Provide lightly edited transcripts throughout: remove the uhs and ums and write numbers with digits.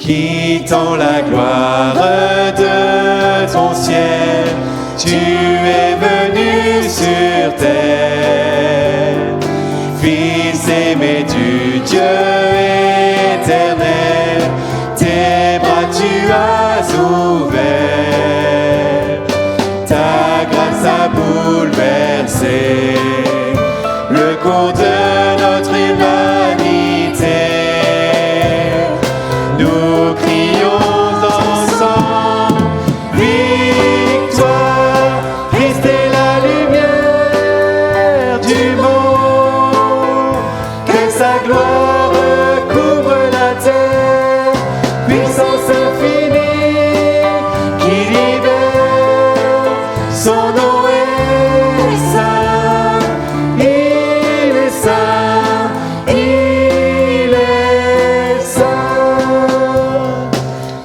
quittant la gloire de ton ciel, tu es venu sur terre. Fils aimé du Dieu éternel, tes bras tu as ouverts. Ta grâce a bouleversé le cours de notre humanité. Nous crions ensemble, victoire, Christ est la lumière du monde, que sa gloire couvre la terre, puissance infinie qui libère, son nom est saint, il est saint, il est saint.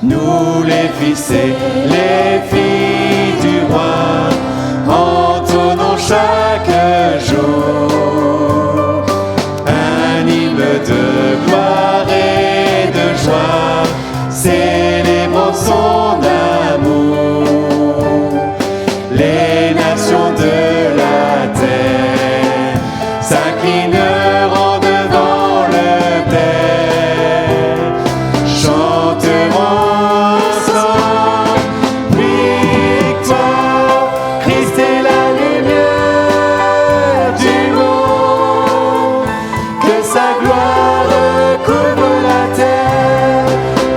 Nous les fils et les filles du roi, entonnons chaque jour un hymne de gloire et de joie, célébrons son amour. Les nations de la terre s'inclineront devant le Père, chanteront ensemble, victoire, Christ est la lumière du monde, que sa gloire couvre la terre,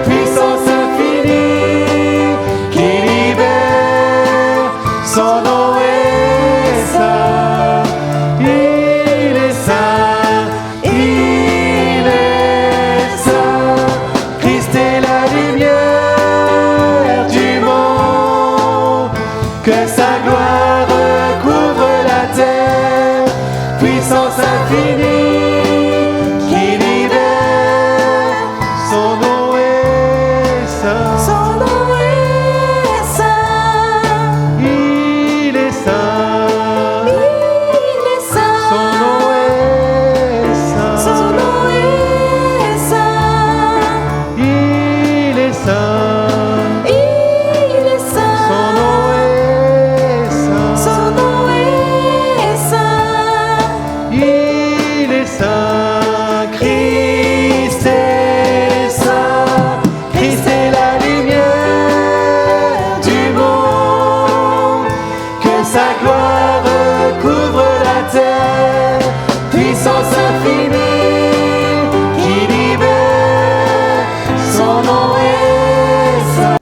puissance infinie qui libère, son nom est saint, il est saint, il est saint. Christ est la lumière du monde, que sa gloire couvre la terre, puissance infinie qui libère, son nom est saint. Son nom est saint, Il est saint, il est saint, son nom est saint, son nom est saint, il est saint, il est saint, son nom est saint, son nom est saint, il est saint, Christ est saint, Christ est la lumière du monde, que sa gloire couvre la terre, puissance infinie qui libère, son nom est saint.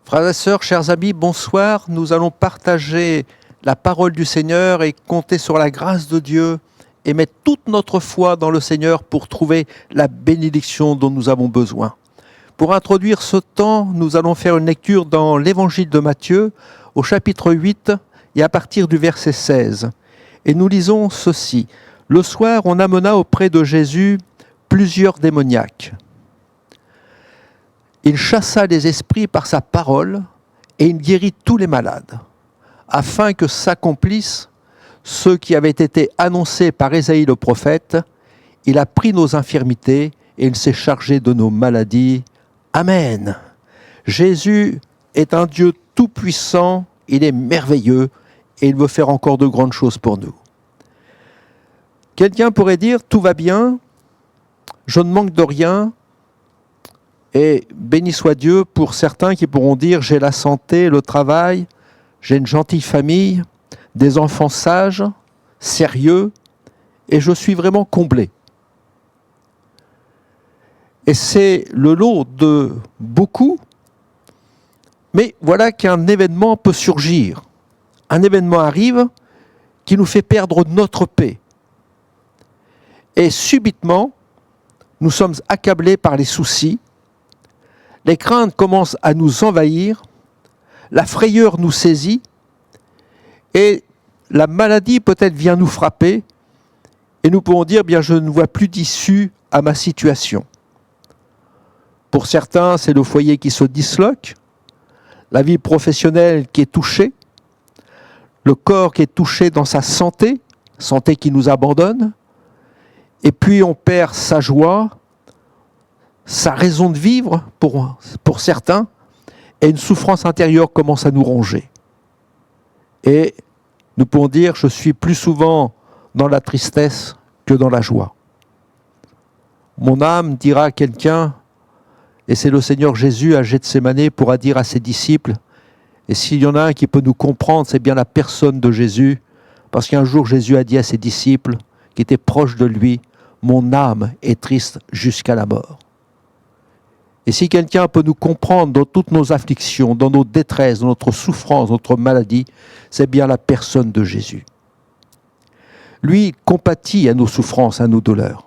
Frères et sœurs, chers amis, bonsoir. Nous allons partager la parole du Seigneur et compter sur la grâce de Dieu et mettre toute notre foi dans le Seigneur pour trouver la bénédiction dont nous avons besoin. Pour introduire ce temps, nous allons faire une lecture dans l'Évangile de Matthieu, au chapitre 8 et à partir du verset 16. Et nous lisons ceci. Le soir, on amena auprès de Jésus plusieurs démoniaques. Il chassa les esprits par sa parole et il guérit tous les malades, afin que s'accomplisse ce qui avait été annoncé par Ésaïe le prophète. Il a pris nos infirmités et il s'est chargé de nos maladies. Amen. Jésus est un Dieu tout-puissant, il est merveilleux et il veut faire encore de grandes choses pour nous. Quelqu'un pourrait dire, tout va bien, je ne manque de rien, et béni soit Dieu pour certains qui pourront dire, j'ai la santé, le travail, j'ai une gentille famille, des enfants sages, sérieux, et je suis vraiment comblé. Et c'est le lot de beaucoup, mais voilà qu'un événement peut surgir. Un événement arrive qui nous fait perdre notre paix. Et subitement, nous sommes accablés par les soucis, les craintes commencent à nous envahir, la frayeur nous saisit, et la maladie peut-être vient nous frapper, et nous pourrons dire, bien, je ne vois plus d'issue à ma situation. Pour certains, c'est le foyer qui se disloque, la vie professionnelle qui est touchée, le corps qui est touché dans sa santé, santé qui nous abandonne, et puis on perd sa joie, sa raison de vivre pour certains, et une souffrance intérieure commence à nous ronger. Et nous pouvons dire, je suis plus souvent dans la tristesse que dans la joie. Mon âme, dira quelqu'un, et c'est le Seigneur Jésus à Gethsémanée pourra dire à ses disciples, et s'il y en a un qui peut nous comprendre, c'est bien la personne de Jésus, parce qu'un jour Jésus a dit à ses disciples, qui étaient proches de lui, mon âme est triste jusqu'à la mort. Et si quelqu'un peut nous comprendre dans toutes nos afflictions, dans nos détresses, dans notre souffrance, notre maladie, c'est bien la personne de Jésus. Lui compatit à nos souffrances, à nos douleurs.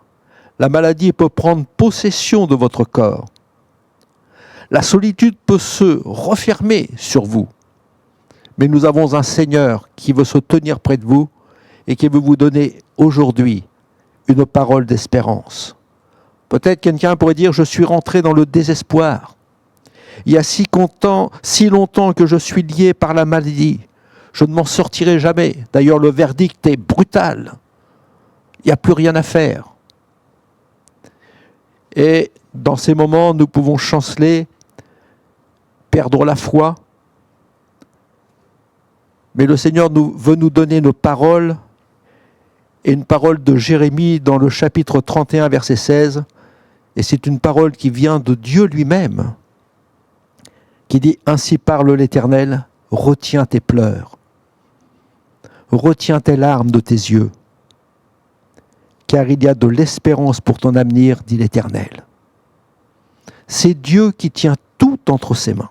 La maladie peut prendre possession de votre corps. La solitude peut se refermer sur vous. Mais nous avons un Seigneur qui veut se tenir près de vous et qui veut vous donner aujourd'hui une parole d'espérance. Peut-être quelqu'un pourrait dire, je suis rentré dans le désespoir. Il y a si longtemps que je suis lié par la maladie. Je ne m'en sortirai jamais. D'ailleurs, le verdict est brutal. Il n'y a plus rien à faire. Et dans ces moments, nous pouvons chanceler, perdre la foi. Mais le Seigneur veut nous donner nos paroles, et une parole de Jérémie dans le chapitre 31, verset 16, et c'est une parole qui vient de Dieu lui-même, qui dit « Ainsi parle l'Éternel, retiens tes pleurs, retiens tes larmes de tes yeux, car il y a de l'espérance pour ton avenir, dit l'Éternel. » C'est Dieu qui tient tout entre ses mains.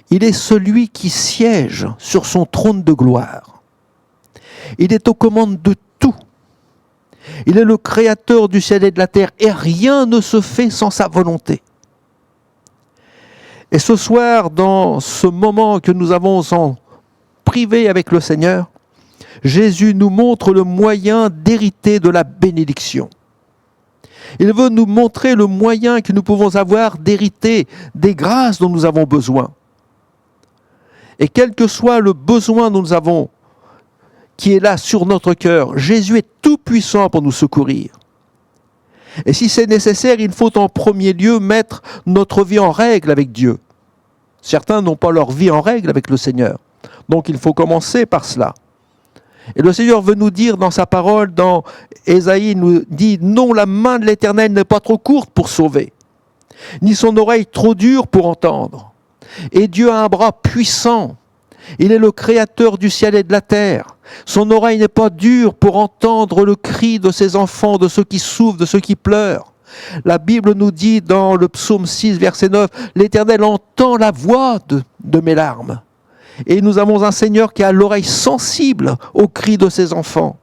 Il est celui qui siège sur son trône de gloire. Il est aux commandes de tout. Il est le créateur du ciel et de la terre et rien ne se fait sans sa volonté. Et ce soir, dans ce moment que nous avons en privé avec le Seigneur, Jésus nous montre le moyen d'hériter de la bénédiction. Il veut nous montrer le moyen que nous pouvons avoir d'hériter des grâces dont nous avons besoin. Et quel que soit le besoin dont nous avons, qui est là sur notre cœur, Jésus est tout puissant pour nous secourir. Et si c'est nécessaire, il faut en premier lieu mettre notre vie en règle avec Dieu. Certains n'ont pas leur vie en règle avec le Seigneur. Donc il faut commencer par cela. Et le Seigneur veut nous dire dans sa parole, dans Ésaïe, il nous dit « Non, la main de l'Éternel n'est pas trop courte pour sauver, ni son oreille trop dure pour entendre. Et Dieu a un bras puissant. Il est le créateur du ciel et de la terre. Son oreille n'est pas dure pour entendre le cri de ses enfants, de ceux qui souffrent, de ceux qui pleurent. La Bible nous dit dans le psaume 6, verset 9, « L'Éternel entend la voix de mes larmes. » Et nous avons un Seigneur qui a l'oreille sensible aux cris de ses enfants.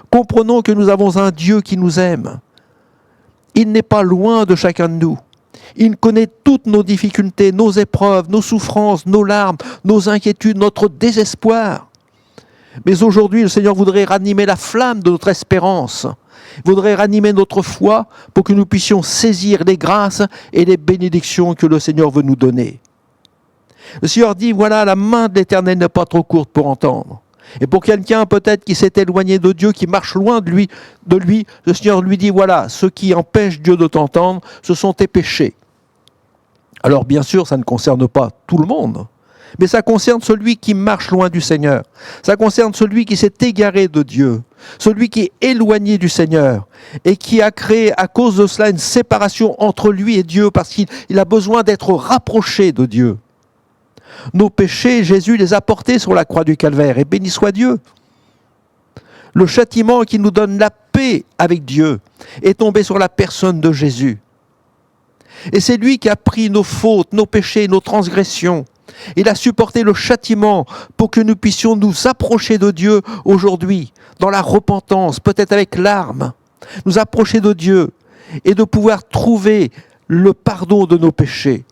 Comprenons que nous avons un Dieu qui nous aime. Il n'est pas loin de chacun de nous. Il connaît toutes nos difficultés, nos épreuves, nos souffrances, nos larmes, nos inquiétudes, notre désespoir. Mais aujourd'hui, le Seigneur voudrait ranimer la flamme de notre espérance. Il voudrait ranimer notre foi pour que nous puissions saisir les grâces et les bénédictions que le Seigneur veut nous donner. Le Seigneur dit, voilà, la main de l'Éternel n'est pas trop courte pour entendre. Et pour quelqu'un peut-être qui s'est éloigné de Dieu, qui marche loin de lui, le Seigneur lui dit, voilà, ce qui empêche Dieu de t'entendre, ce sont tes péchés. Alors bien sûr, ça ne concerne pas tout le monde, mais ça concerne celui qui marche loin du Seigneur. Ça concerne celui qui s'est égaré de Dieu, celui qui est éloigné du Seigneur et qui a créé à cause de cela une séparation entre lui et Dieu parce qu'il a besoin d'être rapproché de Dieu. Nos péchés, Jésus les a portés sur la croix du Calvaire, et béni soit Dieu. Le châtiment qui nous donne la paix avec Dieu est tombé sur la personne de Jésus. Et c'est lui qui a pris nos fautes, nos péchés, nos transgressions. Il a supporté le châtiment pour que nous puissions nous approcher de Dieu aujourd'hui, dans la repentance, peut-être avec larmes, nous approcher de Dieu et de pouvoir trouver le pardon de nos péchés.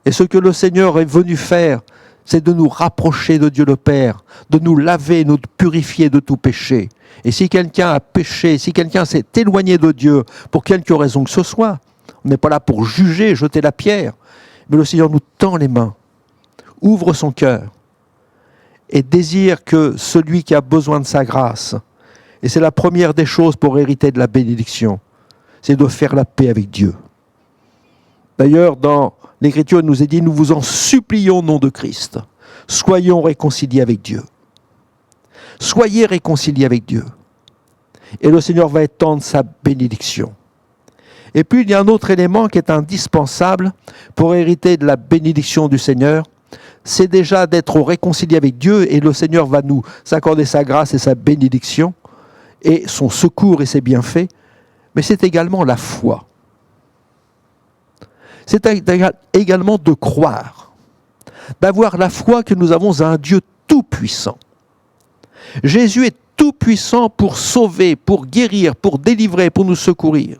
Et ce que le Seigneur est venu faire, c'est de nous rapprocher de Dieu le Père, de nous laver, nous purifier de tout péché. Et si quelqu'un a péché, si quelqu'un s'est éloigné de Dieu, pour quelque raison que ce soit, on n'est pas là pour juger, jeter la pierre, mais le Seigneur nous tend les mains, ouvre son cœur et désire que celui qui a besoin de sa grâce, et c'est la première des choses pour hériter de la bénédiction, c'est de faire la paix avec Dieu. D'ailleurs, dans l'Écriture, il nous est dit, nous vous en supplions au nom de Christ. Soyons réconciliés avec Dieu. Soyez réconciliés avec Dieu. Et le Seigneur va étendre sa bénédiction. Et puis, il y a un autre élément qui est indispensable pour hériter de la bénédiction du Seigneur. C'est déjà d'être réconcilié avec Dieu, et le Seigneur va nous accorder sa grâce et sa bénédiction, et son secours et ses bienfaits. Mais c'est également la foi. C'est également de croire, d'avoir la foi que nous avons à un Dieu tout-puissant. Jésus est tout-puissant pour sauver, pour guérir, pour délivrer, pour nous secourir.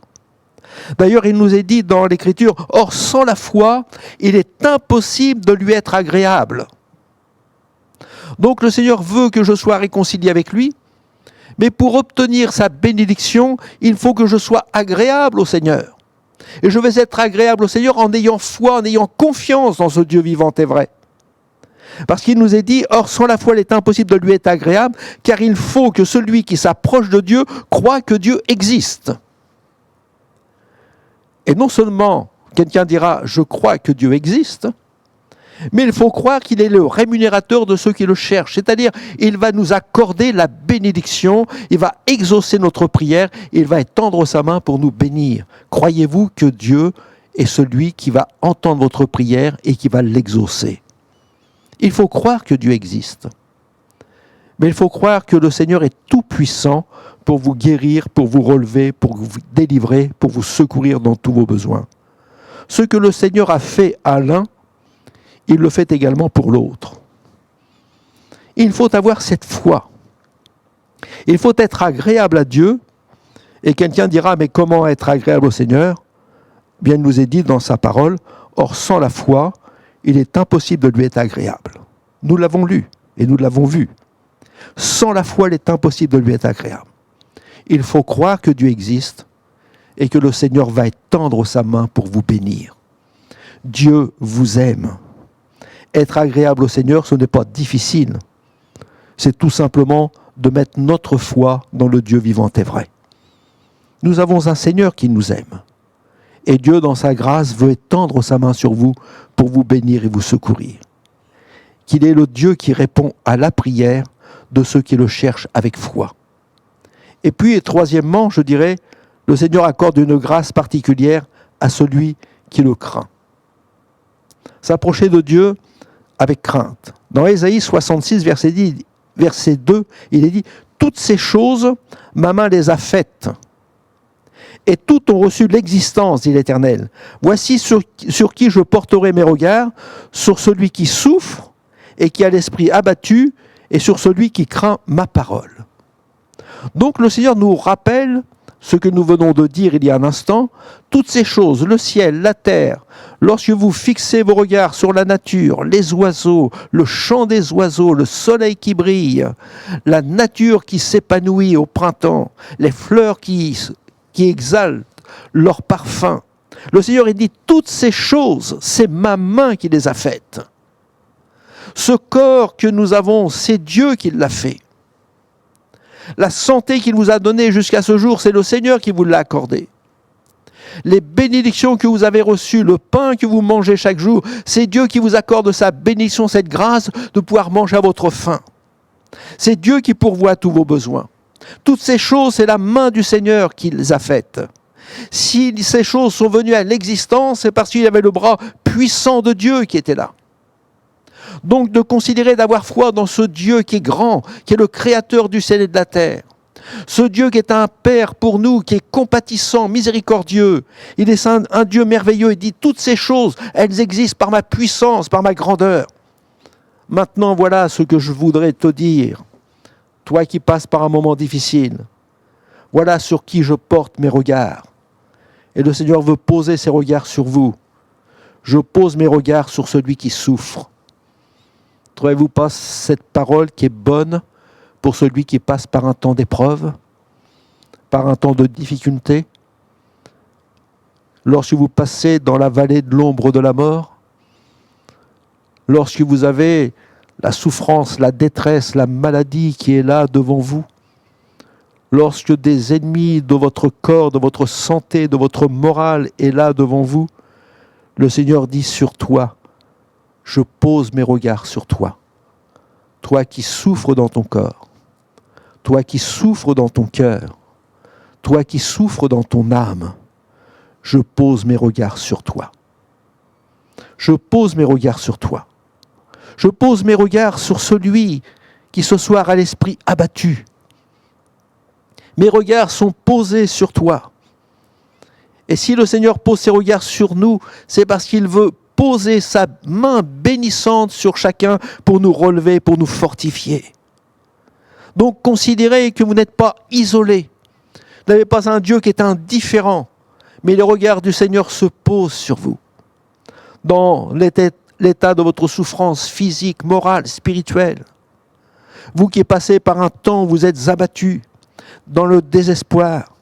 D'ailleurs, il nous est dit dans l'Écriture, « Or, sans la foi, il est impossible de lui être agréable. » Donc, le Seigneur veut que je sois réconcilié avec lui, mais pour obtenir sa bénédiction, il faut que je sois agréable au Seigneur. Et je vais être agréable au Seigneur en ayant foi, en ayant confiance dans ce Dieu vivant et vrai. Parce qu'il nous est dit, or sans la foi, il est impossible de lui être agréable, car il faut que celui qui s'approche de Dieu croie que Dieu existe. Et non seulement quelqu'un dira, je crois que Dieu existe, mais il faut croire qu'il est le rémunérateur de ceux qui le cherchent. C'est-à-dire, il va nous accorder la bénédiction, il va exaucer notre prière, il va étendre sa main pour nous bénir. Croyez-vous que Dieu est celui qui va entendre votre prière et qui va l'exaucer? Il faut croire que Dieu existe. Mais il faut croire que le Seigneur est tout-puissant pour vous guérir, pour vous relever, pour vous délivrer, pour vous secourir dans tous vos besoins. Ce que le Seigneur a fait à l'un, il le fait également pour l'autre. Il faut avoir cette foi. Il faut être agréable à Dieu. Et quelqu'un dira, mais comment être agréable au Seigneur? Bien, il nous est dit dans sa parole, or sans la foi, il est impossible de lui être agréable. Nous l'avons lu et nous l'avons vu. Sans la foi, il est impossible de lui être agréable. Il faut croire que Dieu existe et que le Seigneur va étendre sa main pour vous bénir. Dieu vous aime. Être agréable au Seigneur, ce n'est pas difficile. C'est tout simplement de mettre notre foi dans le Dieu vivant et vrai. Nous avons un Seigneur qui nous aime. Et Dieu, dans sa grâce, veut étendre sa main sur vous pour vous bénir et vous secourir. Qu'il est le Dieu qui répond à la prière de ceux qui le cherchent avec foi. Et puis, troisièmement, je dirais, le Seigneur accorde une grâce particulière à celui qui le craint. S'approcher de Dieu avec crainte. Dans Ésaïe 66, verset 2, il est dit « Toutes ces choses, ma main les a faites. Et toutes ont reçu l'existence, dit l'Éternel. Voici sur qui je porterai mes regards, sur celui qui souffre et qui a l'esprit abattu, et sur celui qui craint ma parole. » Donc le Seigneur nous rappelle ce que nous venons de dire il y a un instant, toutes ces choses, le ciel, la terre, lorsque vous fixez vos regards sur la nature, les oiseaux, le chant des oiseaux, le soleil qui brille, la nature qui s'épanouit au printemps, les fleurs qui exaltent leur parfum. Le Seigneur il dit, toutes ces choses, c'est ma main qui les a faites. Ce corps que nous avons, c'est Dieu qui l'a fait. La santé qu'il vous a donnée jusqu'à ce jour, c'est le Seigneur qui vous l'a accordée. Les bénédictions que vous avez reçues, le pain que vous mangez chaque jour, c'est Dieu qui vous accorde sa bénédiction, cette grâce de pouvoir manger à votre faim. C'est Dieu qui pourvoit tous vos besoins. Toutes ces choses, c'est la main du Seigneur qui les a faites. Si ces choses sont venues à l'existence, c'est parce qu'il y avait le bras puissant de Dieu qui était là. Donc de considérer, d'avoir foi dans ce Dieu qui est grand, qui est le créateur du ciel et de la terre. Ce Dieu qui est un Père pour nous, qui est compatissant, miséricordieux. Il est un Dieu merveilleux. Il dit toutes ces choses, elles existent par ma puissance, par ma grandeur. Maintenant, voilà ce que je voudrais te dire. Toi qui passes par un moment difficile, voilà sur qui je porte mes regards. Et le Seigneur veut poser ses regards sur vous. Je pose mes regards sur celui qui souffre. Trouvez-vous pas cette parole qui est bonne pour celui qui passe par un temps d'épreuve, par un temps de difficulté? Lorsque vous passez dans la vallée de l'ombre de la mort, lorsque vous avez la souffrance, la détresse, la maladie qui est là devant vous, lorsque des ennemis de votre corps, de votre santé, de votre morale est là devant vous, le Seigneur dit sur toi, je pose mes regards sur toi. Toi qui souffres dans ton corps, toi qui souffres dans ton cœur, toi qui souffres dans ton âme, je pose mes regards sur toi. Je pose mes regards sur toi. Je pose mes regards sur celui qui ce soir a l'esprit abattu. Mes regards sont posés sur toi. Et si le Seigneur pose ses regards sur nous, c'est parce qu'il veut poser sa main bénissante sur chacun pour nous relever, pour nous fortifier. Donc considérez que vous n'êtes pas isolés. Vous n'avez pas un Dieu qui est indifférent, mais le regard du Seigneur se pose sur vous. Dans l'état de votre souffrance physique, morale, spirituelle, vous qui passez par un temps où vous êtes abattus dans le désespoir,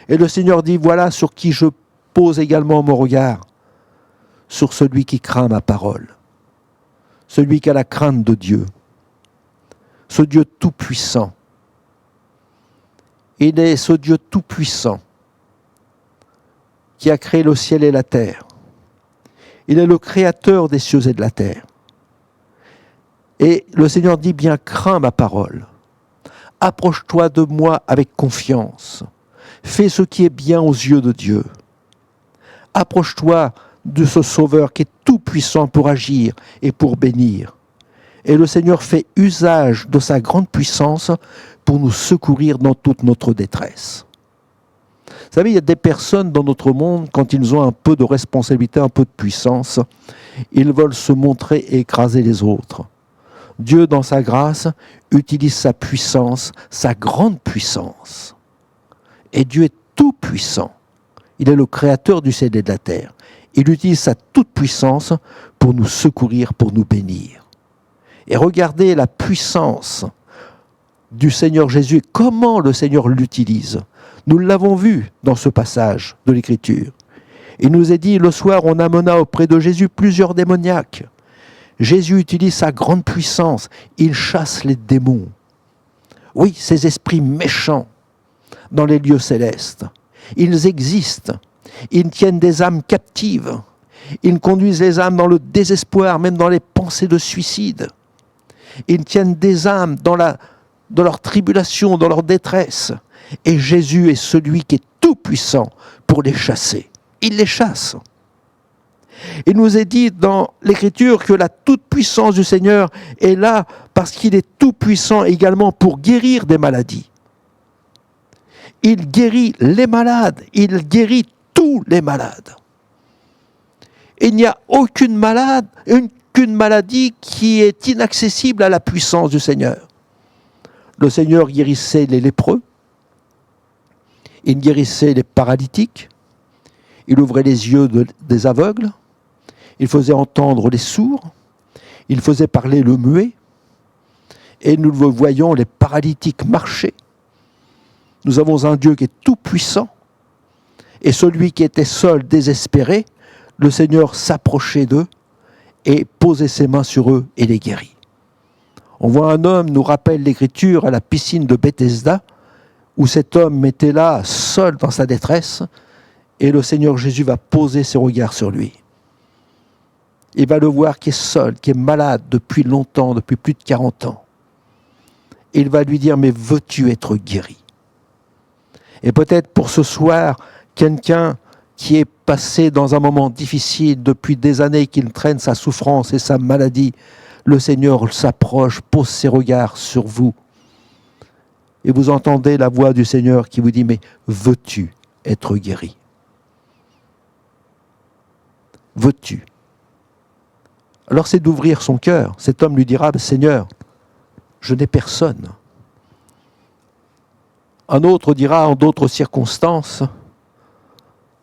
et le Seigneur dit, voilà sur qui je pose également mon regard, sur celui qui craint ma parole, celui qui a la crainte de Dieu, ce Dieu tout-puissant. Il est ce Dieu tout-puissant qui a créé le ciel et la terre. Il est le créateur des cieux et de la terre. Et le Seigneur dit bien, crains ma parole. Approche-toi de moi avec confiance. Fais ce qui est bien aux yeux de Dieu. Approche-toi de ce Sauveur qui est tout puissant pour agir et pour bénir. Et le Seigneur fait usage de sa grande puissance pour nous secourir dans toute notre détresse. Vous savez, il y a des personnes dans notre monde, quand ils ont un peu de responsabilité, un peu de puissance, ils veulent se montrer et écraser les autres. Dieu, dans sa grâce, utilise sa puissance, sa grande puissance. Et Dieu est tout puissant. Il est le créateur du ciel et de la terre. Il utilise sa toute puissance pour nous secourir, pour nous bénir. Et regardez la puissance du Seigneur Jésus, comment le Seigneur l'utilise. Nous l'avons vu dans ce passage de l'Écriture. Il nous est dit, le soir, on amena auprès de Jésus plusieurs démoniaques. Jésus utilise sa grande puissance. Il chasse les démons. Oui, ces esprits méchants dans les lieux célestes. Ils existent. Ils tiennent des âmes captives. Ils conduisent les âmes dans le désespoir, même dans les pensées de suicide. Ils tiennent des âmes dans leur tribulation, dans leur détresse. Et Jésus est celui qui est tout puissant pour les chasser. Il les chasse. Il nous est dit dans l'Écriture que la toute-puissance du Seigneur est là parce qu'il est tout-puissant également pour guérir des maladies. Il guérit les malades, il guérit tous les malades. Il n'y a aucune maladie qui est inaccessible à la puissance du Seigneur. Le Seigneur guérissait les lépreux, il guérissait les paralytiques, il ouvrait les yeux des aveugles, il faisait entendre les sourds, il faisait parler le muet, et nous le voyons, les paralytiques marcher. Nous avons un Dieu qui est tout puissant, et celui qui était seul, désespéré, le Seigneur s'approchait d'eux et posait ses mains sur eux et les guérit. On voit un homme, nous rappelle l'Écriture, à la piscine de Bethesda, où cet homme était là, seul dans sa détresse, et le Seigneur Jésus va poser ses regards sur lui. Il va le voir qui est seul, qui est malade depuis longtemps, depuis plus de 40 ans. Et il va lui dire, mais veux-tu être guéri ? Et peut-être pour ce soir, quelqu'un qui est passé dans un moment difficile depuis des années, qu'il traîne sa souffrance et sa maladie, le Seigneur s'approche, pose ses regards sur vous. Et vous entendez la voix du Seigneur qui vous dit, mais veux-tu être guéri ? Veux-tu ? Alors c'est d'ouvrir son cœur. Cet homme lui dira, Seigneur, je n'ai personne. Un autre dira en d'autres circonstances,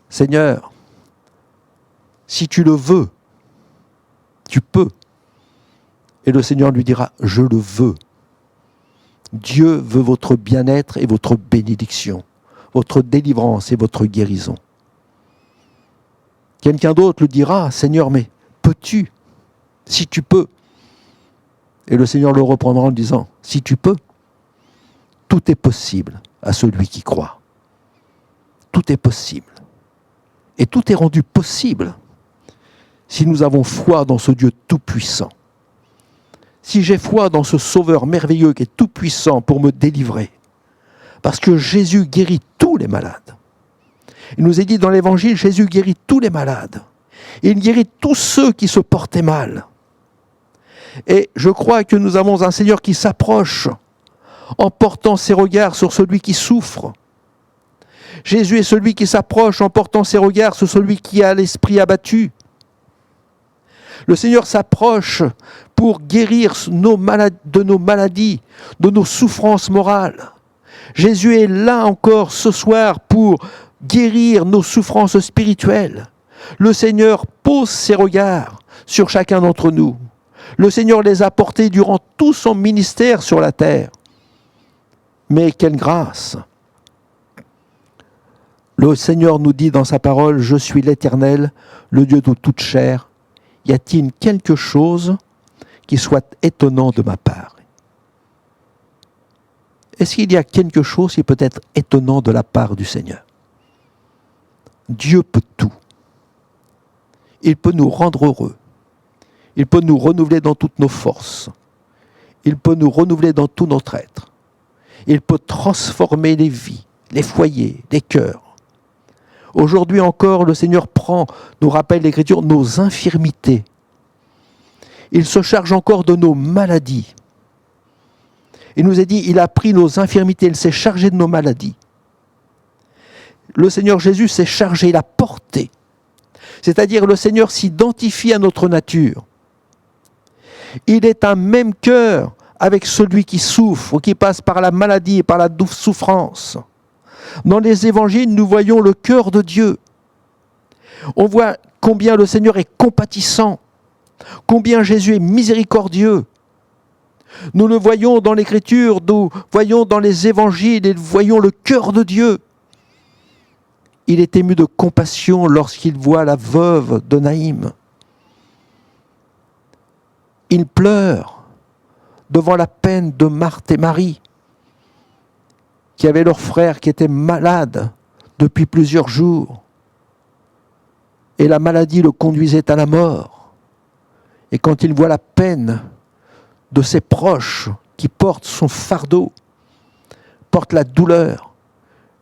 Seigneur, si tu le veux, tu peux. Et le Seigneur lui dira, je le veux. Dieu veut votre bien-être et votre bénédiction, votre délivrance et votre guérison. Quelqu'un d'autre le dira, Seigneur, mais peux-tu, si tu peux? Et le Seigneur le reprendra en disant, si tu peux, tout est possible à celui qui croit. Tout est possible. Et tout est rendu possible si nous avons foi dans ce Dieu tout-puissant. Si j'ai foi dans ce Sauveur merveilleux qui est tout-puissant pour me délivrer. Parce que Jésus guérit tous les malades. Il nous est dit dans l'Évangile, Jésus guérit tous les malades. Et il guérit tous ceux qui se portaient mal. Et je crois que nous avons un Seigneur qui s'approche en portant ses regards sur celui qui souffre. Jésus est celui qui s'approche en portant ses regards sur celui qui a l'esprit abattu. Le Seigneur s'approche pour guérir de nos maladies, de nos souffrances morales. Jésus est là encore ce soir pour guérir nos souffrances spirituelles. Le Seigneur pose ses regards sur chacun d'entre nous. Le Seigneur les a portés durant tout son ministère sur la terre. Mais quelle grâce! Le Seigneur nous dit dans sa parole, « Je suis l'Éternel, le Dieu de toute chair. Y a-t-il quelque chose qui soit étonnant de ma part ?» Est-ce qu'il y a quelque chose qui peut être étonnant de la part du Seigneur? Dieu peut tout. Il peut nous rendre heureux. Il peut nous renouveler dans toutes nos forces. Il peut nous renouveler dans tout notre être. Il peut transformer les vies, les foyers, les cœurs. Aujourd'hui encore, le Seigneur nous rappelle l'Écriture, nos infirmités. Il se charge encore de nos maladies. Il nous a dit, il a pris nos infirmités, il s'est chargé de nos maladies. Le Seigneur Jésus s'est chargé, il a porté. C'est-à-dire, le Seigneur s'identifie à notre nature. Il est un même cœur avec celui qui souffre, qui passe par la maladie et par la souffrance. Dans les évangiles, nous voyons le cœur de Dieu. On voit combien le Seigneur est compatissant, combien Jésus est miséricordieux. Nous le voyons dans l'Écriture, nous voyons dans les évangiles et nous voyons le cœur de Dieu. Il est ému de compassion lorsqu'il voit la veuve de Naïm. Il pleure devant la peine de Marthe et Marie, qui avaient leur frère qui était malade depuis plusieurs jours. Et la maladie le conduisait à la mort. Et quand il voit la peine de ses proches qui portent son fardeau, portent la douleur,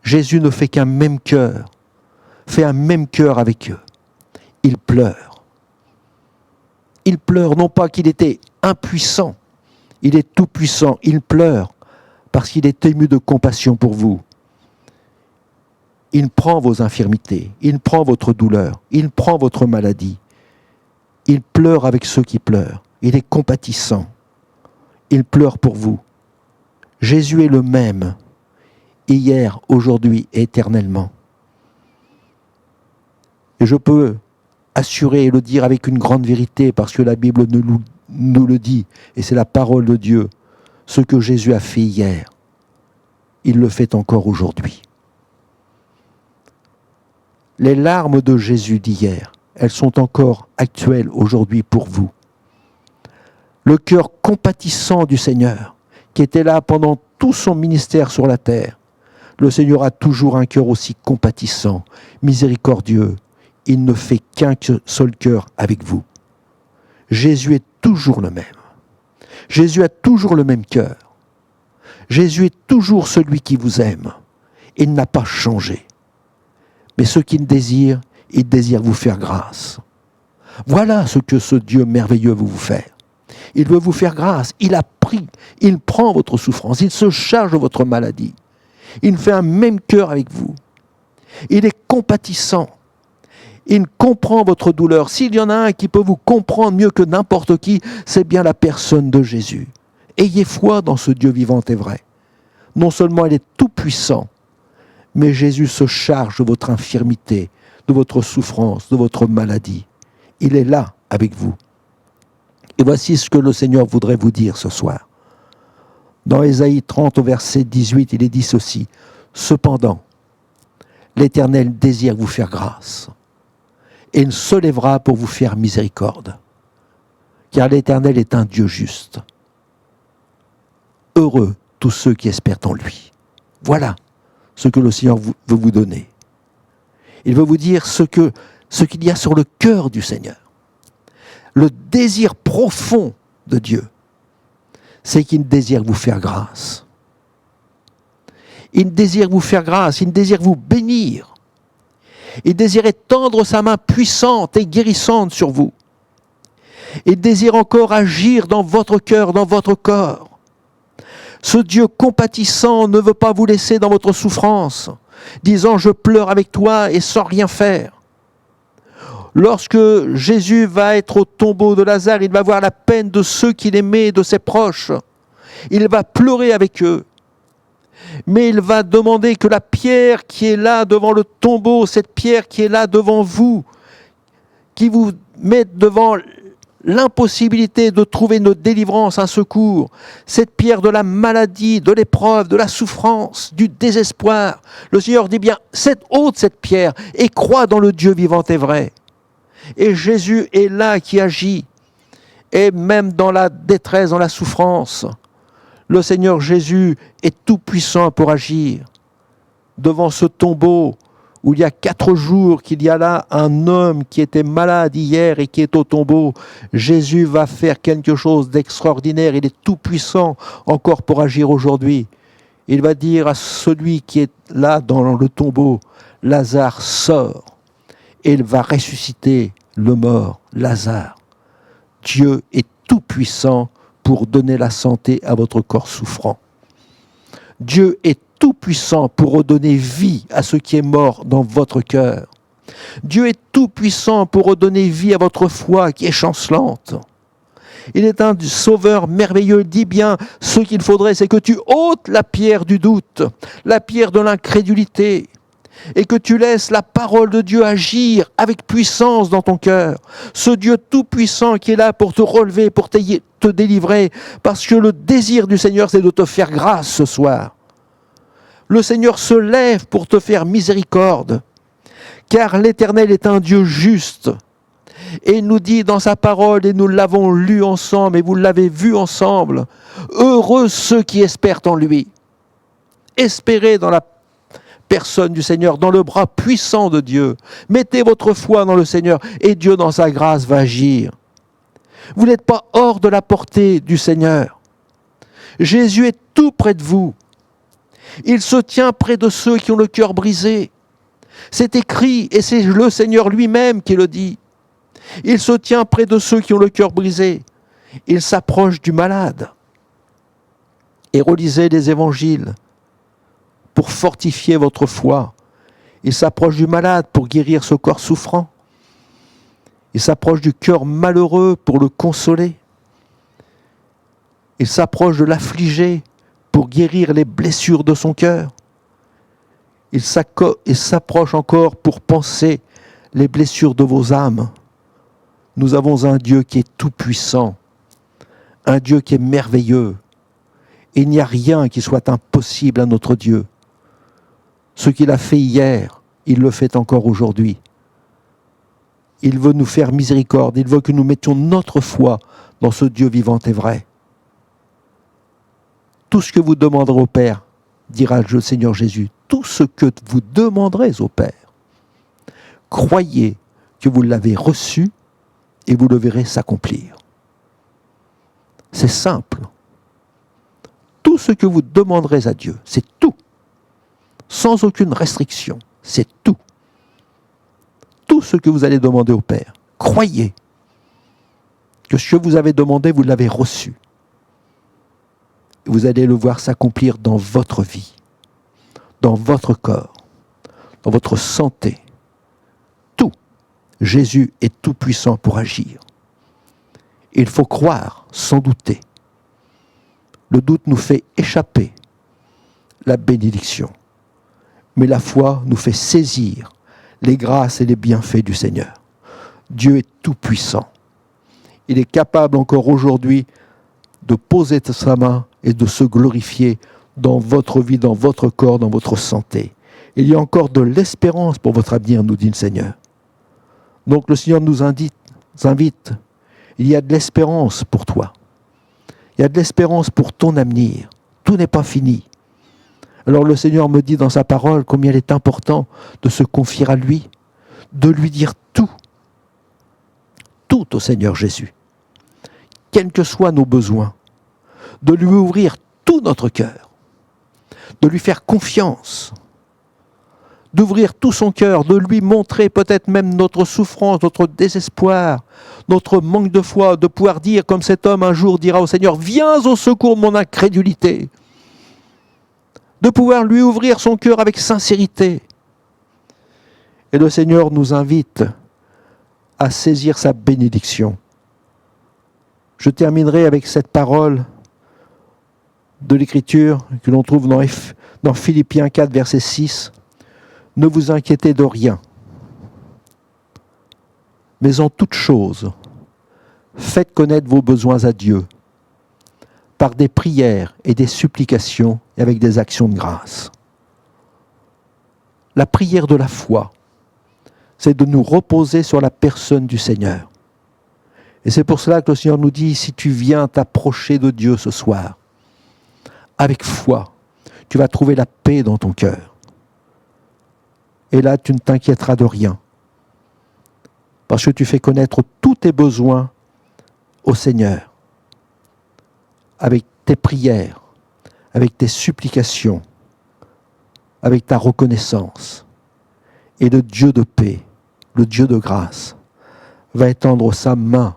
Jésus ne fait qu'un même cœur, fait un même cœur avec eux. Il pleure. Il pleure, non pas qu'il était impuissant, il est tout puissant, il pleure parce qu'il est ému de compassion pour vous. Il prend vos infirmités, il prend votre douleur, il prend votre maladie. Il pleure avec ceux qui pleurent. Il est compatissant. Il pleure pour vous. Jésus est le même, hier, aujourd'hui et éternellement. Et je peux assurer et le dire avec une grande vérité, parce que la Bible nous le dit, et c'est la parole de Dieu, ce que Jésus a fait hier, il le fait encore aujourd'hui. Les larmes de Jésus d'hier, elles sont encore actuelles aujourd'hui pour vous. Le cœur compatissant du Seigneur, qui était là pendant tout son ministère sur la terre, le Seigneur a toujours un cœur aussi compatissant, miséricordieux. Il ne fait qu'un seul cœur avec vous. Jésus est toujours le même. Jésus a toujours le même cœur. Jésus est toujours celui qui vous aime. Il n'a pas changé. Mais ce qu'il désire, il désire vous faire grâce. Voilà ce que ce Dieu merveilleux veut vous faire. Il veut vous faire grâce. Il a pris, il prend votre souffrance, il se charge de votre maladie. Il fait un même cœur avec vous. Il est compatissant. Il comprend votre douleur. S'il y en a un qui peut vous comprendre mieux que n'importe qui, c'est bien la personne de Jésus. Ayez foi dans ce Dieu vivant et vrai. Non seulement il est tout puissant, mais Jésus se charge de votre infirmité, de votre souffrance, de votre maladie. Il est là avec vous. Et voici ce que le Seigneur voudrait vous dire ce soir. Dans Ésaïe 30 au verset 18, il est dit ceci. Cependant, l'Éternel désire vous faire grâce et il se lèvera pour vous faire miséricorde. Car l'Éternel est un Dieu juste. Heureux tous ceux qui espèrent en lui. Voilà ce que le Seigneur veut vous donner. Il veut vous dire ce qu'il y a sur le cœur du Seigneur. Le désir profond de Dieu, c'est qu'il désire vous faire grâce. Il désire vous faire grâce, il désire vous bénir. Il désire étendre sa main puissante et guérissante sur vous. Il désire encore agir dans votre cœur, dans votre corps. Ce Dieu compatissant ne veut pas vous laisser dans votre souffrance, disant « je pleure avec toi et sans rien faire ». Lorsque Jésus va être au tombeau de Lazare, il va voir la peine de ceux qu'il aimait, de ses proches. Il va pleurer avec eux. Mais il va demander que la pierre qui est là devant le tombeau, cette pierre qui est là devant vous, qui vous met devant l'impossibilité de trouver une délivrance, un secours, cette pierre de la maladie, de l'épreuve, de la souffrance, du désespoir, le Seigneur dit bien, ôte cette pierre et crois dans le Dieu vivant et vrai. Et Jésus est là qui agit, et même dans la détresse, dans la souffrance, le Seigneur Jésus est tout puissant pour agir. Devant ce tombeau où il y a 4 jours qu'il y a là un homme qui était malade hier et qui est au tombeau, Jésus va faire quelque chose d'extraordinaire. Il est tout puissant encore pour agir aujourd'hui. Il va dire à celui qui est là dans le tombeau, Lazare sort. Et il va ressusciter le mort, Lazare. Dieu est tout puissant pour donner la santé à votre corps souffrant. Dieu est tout puissant pour redonner vie à ce qui est mort dans votre cœur. Dieu est tout puissant pour redonner vie à votre foi qui est chancelante. Il est un sauveur merveilleux. Il dit bien, ce qu'il faudrait, c'est que tu ôtes la pierre du doute, la pierre de l'incrédulité, et que tu laisses la parole de Dieu agir avec puissance dans ton cœur. Ce Dieu tout-puissant qui est là pour te relever, pour te délivrer, parce que le désir du Seigneur, c'est de te faire grâce ce soir. Le Seigneur se lève pour te faire miséricorde, car l'Éternel est un Dieu juste. Et il nous dit dans sa parole, et nous l'avons lu ensemble, et vous l'avez vu ensemble, heureux ceux qui espèrent en lui. Espérez dans la personne du Seigneur, dans le bras puissant de Dieu. Mettez votre foi dans le Seigneur et Dieu dans sa grâce va agir. Vous n'êtes pas hors de la portée du Seigneur. Jésus est tout près de vous. Il se tient près de ceux qui ont le cœur brisé. C'est écrit et c'est le Seigneur lui-même qui le dit. Il se tient près de ceux qui ont le cœur brisé. Il s'approche du malade. Et relisez les évangiles pour fortifier votre foi. Il s'approche du malade pour guérir ce corps souffrant. Il s'approche du cœur malheureux pour le consoler. Il s'approche de l'affligé pour guérir les blessures de son cœur. Il s'approche encore pour panser les blessures de vos âmes. Nous avons un Dieu qui est tout-puissant, un Dieu qui est merveilleux. Il n'y a rien qui soit impossible à notre Dieu. Ce qu'il a fait hier, il le fait encore aujourd'hui. Il veut nous faire miséricorde, il veut que nous mettions notre foi dans ce Dieu vivant et vrai. Tout ce que vous demanderez au Père, dira le Seigneur Jésus, tout ce que vous demanderez au Père, croyez que vous l'avez reçu et vous le verrez s'accomplir. C'est simple. Tout ce que vous demanderez à Dieu, c'est tout. Sans aucune restriction, c'est tout. Tout ce que vous allez demander au Père, croyez que ce que vous avez demandé, vous l'avez reçu. Vous allez le voir s'accomplir dans votre vie, dans votre corps, dans votre santé. Tout. Jésus est tout puissant pour agir. Il faut croire sans douter. Le doute nous fait échapper la bénédiction. Mais la foi nous fait saisir les grâces et les bienfaits du Seigneur. Dieu est tout-puissant. Il est capable encore aujourd'hui de poser sa main et de se glorifier dans votre vie, dans votre corps, dans votre santé. Il y a encore de l'espérance pour votre avenir, nous dit le Seigneur. Donc le Seigneur nous invite. Il y a de l'espérance pour toi. Il y a de l'espérance pour ton avenir. Tout n'est pas fini. Alors le Seigneur me dit dans sa parole combien il est important de se confier à lui, de lui dire tout au Seigneur Jésus, quels que soient nos besoins, de lui ouvrir tout notre cœur, de lui faire confiance, d'ouvrir tout son cœur, de lui montrer peut-être même notre souffrance, notre désespoir, notre manque de foi, de pouvoir dire comme cet homme un jour dira au Seigneur, viens au secours de mon incrédulité, de pouvoir lui ouvrir son cœur avec sincérité. Et le Seigneur nous invite à saisir sa bénédiction. Je terminerai avec cette parole de l'Écriture que l'on trouve dans Philippiens 4, verset 6. Ne vous inquiétez de rien, mais en toute chose, faites connaître vos besoins à Dieu par des prières et des supplications et avec des actions de grâce. La prière de la foi, c'est de nous reposer sur la personne du Seigneur. Et c'est pour cela que le Seigneur nous dit, si tu viens t'approcher de Dieu ce soir, avec foi, tu vas trouver la paix dans ton cœur. Et là, tu ne t'inquiéteras de rien. Parce que tu fais connaître tous tes besoins au Seigneur. Avec tes prières, avec tes supplications, avec ta reconnaissance. Et le Dieu de paix, le Dieu de grâce, va étendre sa main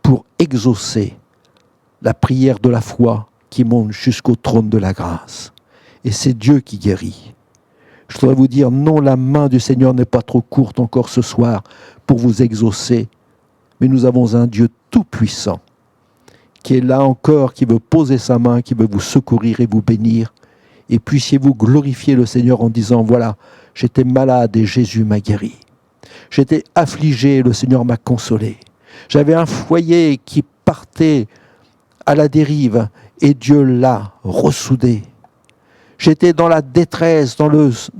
pour exaucer la prière de la foi qui monte jusqu'au trône de la grâce. Et c'est Dieu qui guérit. Je voudrais vous dire, non, la main du Seigneur n'est pas trop courte encore ce soir pour vous exaucer, mais nous avons un Dieu tout-puissant qui est là encore, qui veut poser sa main, qui veut vous secourir et vous bénir. Et puissiez-vous glorifier le Seigneur en disant, voilà, j'étais malade et Jésus m'a guéri. J'étais affligé et le Seigneur m'a consolé. J'avais un foyer qui partait à la dérive et Dieu l'a ressoudé. J'étais dans la détresse, dans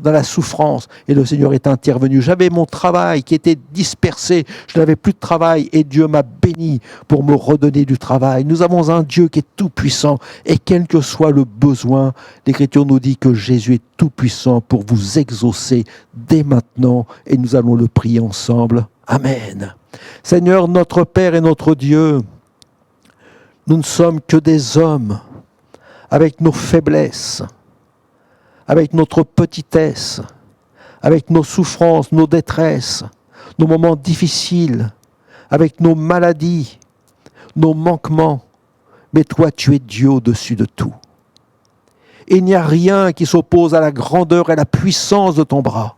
la souffrance, et le Seigneur est intervenu. J'avais mon travail qui était dispersé, je n'avais plus de travail, et Dieu m'a béni pour me redonner du travail. Nous avons un Dieu qui est tout-puissant, et quel que soit le besoin, l'Écriture nous dit que Jésus est tout-puissant pour vous exaucer dès maintenant, et nous allons le prier ensemble. Amen. Seigneur, notre Père et notre Dieu, nous ne sommes que des hommes, avec nos faiblesses, avec notre petitesse, avec nos souffrances, nos détresses, nos moments difficiles, avec nos maladies, nos manquements. Mais toi, tu es Dieu au-dessus de tout. Et il n'y a rien qui s'oppose à la grandeur et la puissance de ton bras.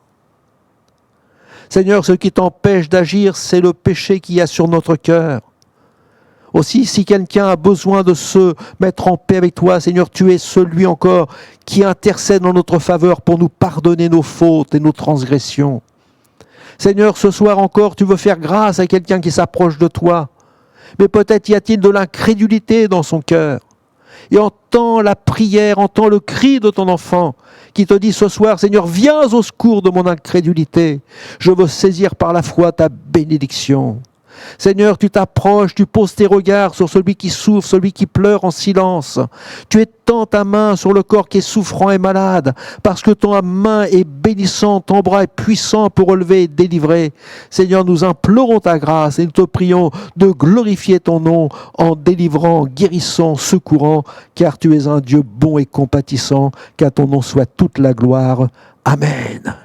Seigneur, ce qui t'empêche d'agir, c'est le péché qu'il y a sur notre cœur. Aussi, si quelqu'un a besoin de se mettre en paix avec toi, Seigneur, tu es celui encore qui intercède en notre faveur pour nous pardonner nos fautes et nos transgressions. Seigneur, ce soir encore, tu veux faire grâce à quelqu'un qui s'approche de toi. Mais peut-être y a-t-il de l'incrédulité dans son cœur. Et entends la prière, entends le cri de ton enfant qui te dit ce soir, Seigneur, viens au secours de mon incrédulité. Je veux saisir par la foi ta bénédiction. Seigneur, tu t'approches, tu poses tes regards sur celui qui souffre, celui qui pleure en silence. Tu étends ta main sur le corps qui est souffrant et malade, parce que ta main est bénissante, ton bras est puissant pour relever et délivrer. Seigneur, nous implorons ta grâce et nous te prions de glorifier ton nom en délivrant, guérissant, secourant, car tu es un Dieu bon et compatissant, qu'à ton nom soit toute la gloire. Amen.